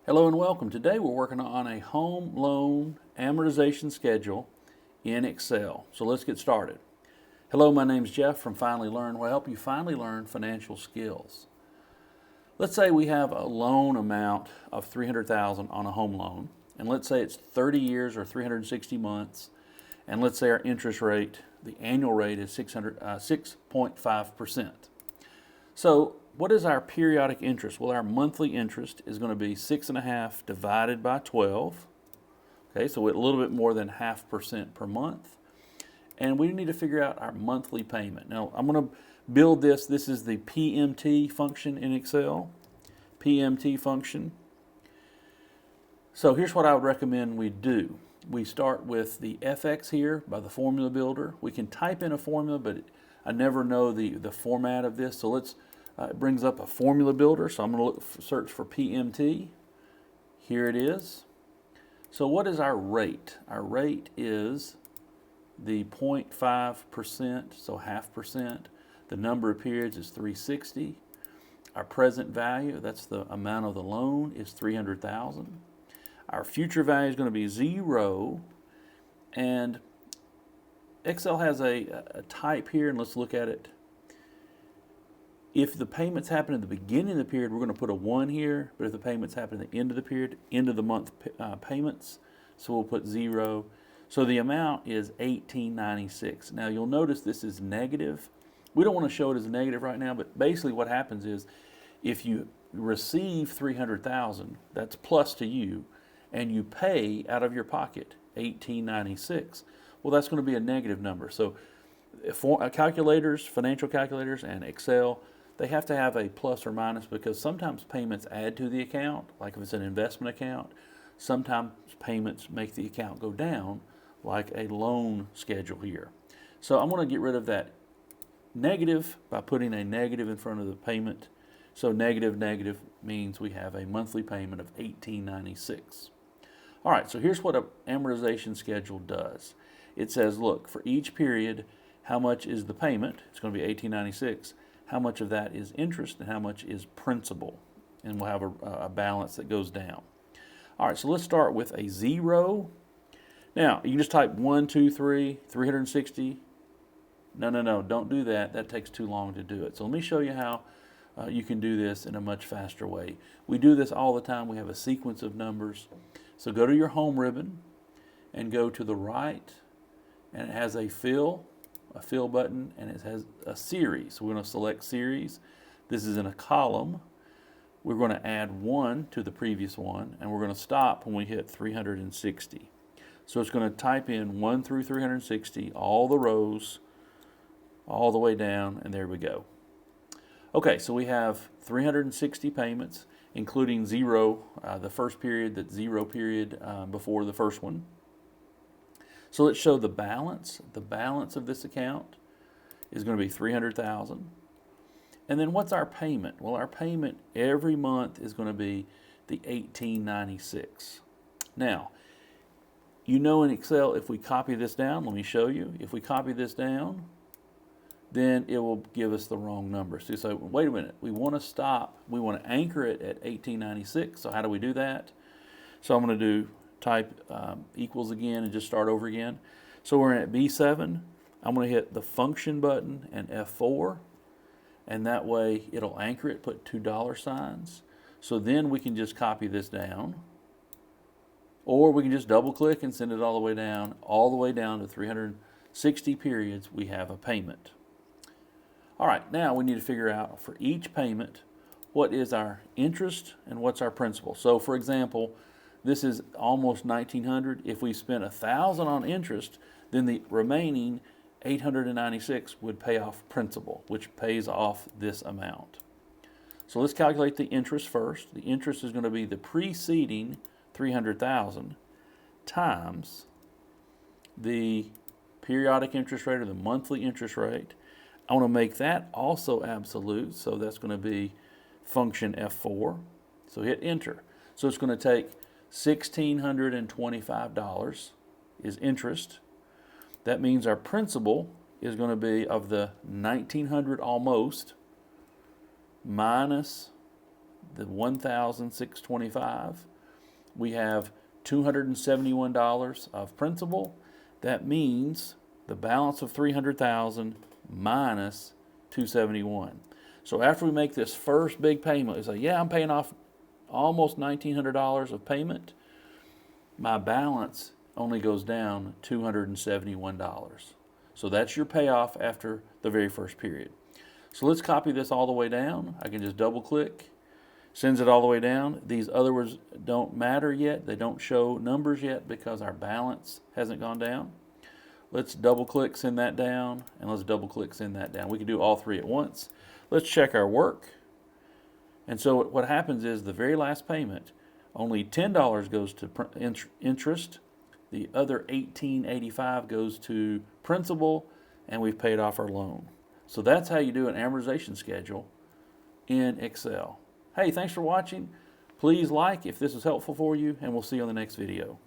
Hello and welcome. Today we're working on a home loan amortization schedule in Excel. So let's get started. Hello, my name's Jeff from Finally Learn, where I help you finally learn financial skills. Let's say we have a loan amount of $300,000 on a home loan, and let's say it's 30 years or 360 months, and let's say our interest rate, the annual rate is 6.5%. So what is our periodic interest? Well, our monthly interest is going to be 6.5 divided by 12. Okay, so a little bit more than 0.5% per month. And we need to figure out our monthly payment. Now, I'm going to build this. This is the PMT function in Excel. PMT function. So here's what I would recommend we do. We start with the FX here by the formula builder. We can type in a formula, but I never know the format of this. So let's it brings up a formula builder, so I'm going to search for PMT. Here it is. So what is our rate? Our rate is the 0.5%, so 0.5%. The number of periods is 360. Our present value, that's the amount of the loan, is 300,000. Our future value is going to be 0. And Excel has a type here, and let's look at it. If the payments happen at the beginning of the period, we're going to put a 1 here. But if the payments happen at the end of the period, end of the month payments, so we'll put 0. So the amount is $18.96. Now you'll notice this is negative. We don't want to show it as a negative right now, but basically what happens is if you receive $300,000, that's plus to you, and you pay out of your pocket $18.96, well, that's going to be a negative number. So calculators, financial calculators, and Excel, they have to have a plus or minus because sometimes payments add to the account, like if it's an investment account. Sometimes payments make the account go down, like a loan schedule here. So I'm going to get rid of that negative by putting a negative in front of the payment. So negative means we have a monthly payment of $18.96. All right, so here's what an amortization schedule does. It says, look, for each period, how much is the payment? It's going to be $18.96. How much of that is interest and how much is principal? And we'll have a balance that goes down. All right, so let's start with a 0. Now, you can just type 1, 2, 3, 360. No, don't do that. That takes too long to do it. So let me show you how you can do this in a much faster way. We do this all the time. We have a sequence of numbers. So go to your home ribbon and go to the right, and it has a fill button, and it has a series. So we're going to select series. This is in a column. We're going to add 1 to the previous one, and we're going to stop when we hit 360. So it's going to type in 1 through 360, all the rows, all the way down, and there we go. Okay, so we have 360 payments, including 0, the first period, that 0 period before the first one. So let's show the balance. The balance of this account is going to be $300,000. And then what's our payment? Well, our payment every month is going to be the $18.96. Now, you know in Excel, if we copy this down, let me show you. If we copy this down, then it will give us the wrong number. So you say, wait a minute, we want to stop. We want to anchor it at $18.96. So how do we do that? So I'm going to type equals again and just start over again. So we're at B7. I'm going to hit the function button and F4, and that way it'll anchor it, put $2. So then we can just copy this down, or we can just double click and send it all the way down to 360 periods. We have a payment. All right, now we need to figure out for each payment what is our interest and what's our principal. So for example, this is almost $1,900. If we spent $1,000 on interest, then the remaining $896 would pay off principal, which pays off this amount. So let's calculate the interest first. The interest is going to be the preceding $300,000 times the periodic interest rate or the monthly interest rate. I want to make that also absolute, so that's going to be function F4. So hit enter. So it's going to take $1,625 is interest. That means our principal is going to be of the $1,900 almost minus the $1,625. we have $271 of principal. That means the balance of $300,000 minus $271. So after we make this first big payment, it's like, yeah, I'm paying off almost $1,900 of payment. My balance only goes down $271. So that's your payoff after the very first period. So let's copy this all the way down. I can just double click, sends it all the way down. These other ones don't matter yet. They don't show numbers yet because our balance hasn't gone down. Let's double click, send that down, and let's double click, send that down. We can do all three at once. Let's check our work. And so what happens is the very last payment, only $10 goes to interest. The other $18.85 goes to principal, and we've paid off our loan. So that's how you do an amortization schedule in Excel. Hey, thanks for watching. Please like if this was helpful for you, and we'll see you on the next video.